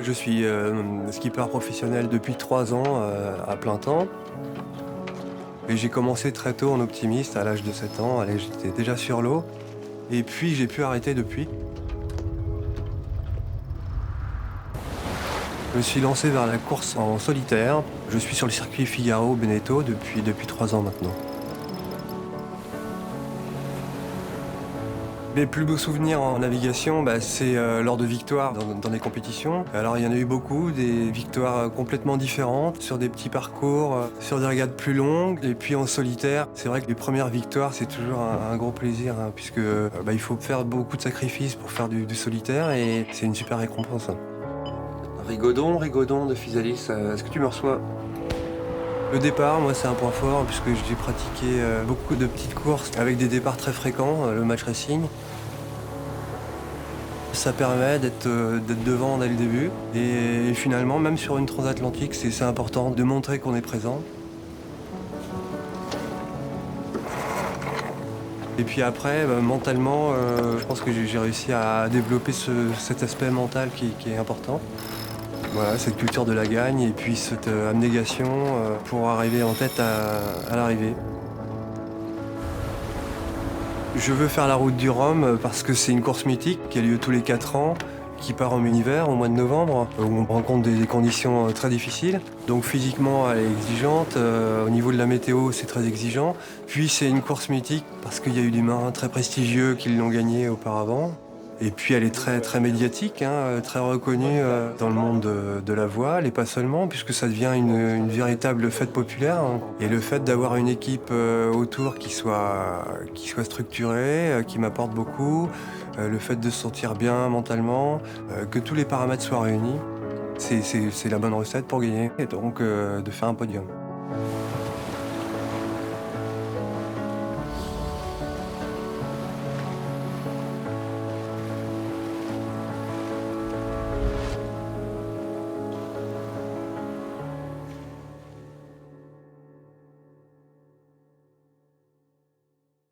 Je suis skipper professionnel depuis 3 ans à plein temps. Et j'ai commencé très tôt en optimiste, à l'âge de 7 ans. Allez, j'étais déjà sur l'eau. Et puis j'ai pu arrêter depuis. Je me suis lancé vers la course en solitaire. Je suis sur le circuit Figaro-Beneteau depuis 3 ans maintenant. Mes plus beaux souvenirs en navigation, c'est lors de victoires dans des compétitions. Alors il y en a eu beaucoup, des victoires complètement différentes, sur des petits parcours, sur des régates plus longues, et puis en solitaire. C'est vrai que les premières victoires, c'est toujours un gros plaisir, hein, puisque il faut faire beaucoup de sacrifices pour faire du solitaire, et c'est une super récompense. Rigaudon de Physalis, est-ce que tu me reçois? Le départ, moi, c'est un point fort puisque j'ai pratiqué beaucoup de petites courses avec des départs très fréquents, le match racing. Ça permet d'être devant dès le début. Et finalement, même sur une transatlantique, c'est important de montrer qu'on est présent. Et puis après, mentalement, je pense que j'ai réussi à développer cet aspect mental qui est important. Voilà, cette culture de la gagne et puis cette abnégation pour arriver en tête à l'arrivée. Je veux faire la route du Rhum parce que c'est une course mythique qui a lieu tous les 4 ans, qui part en hiver, au mois de novembre, où on rencontre des conditions très difficiles. Donc physiquement, elle est exigeante. Au niveau de la météo, c'est très exigeant. Puis c'est une course mythique parce qu'il y a eu des marins très prestigieux qui l'ont gagnée auparavant. Et puis elle est très, très médiatique, hein, très reconnue dans le monde de la voile, et pas seulement, puisque ça devient une véritable fête populaire, hein. Et le fait d'avoir une équipe autour qui soit structurée, qui m'apporte beaucoup, le fait de se sentir bien mentalement, que tous les paramètres soient réunis, c'est la bonne recette pour gagner, et donc de faire un podium.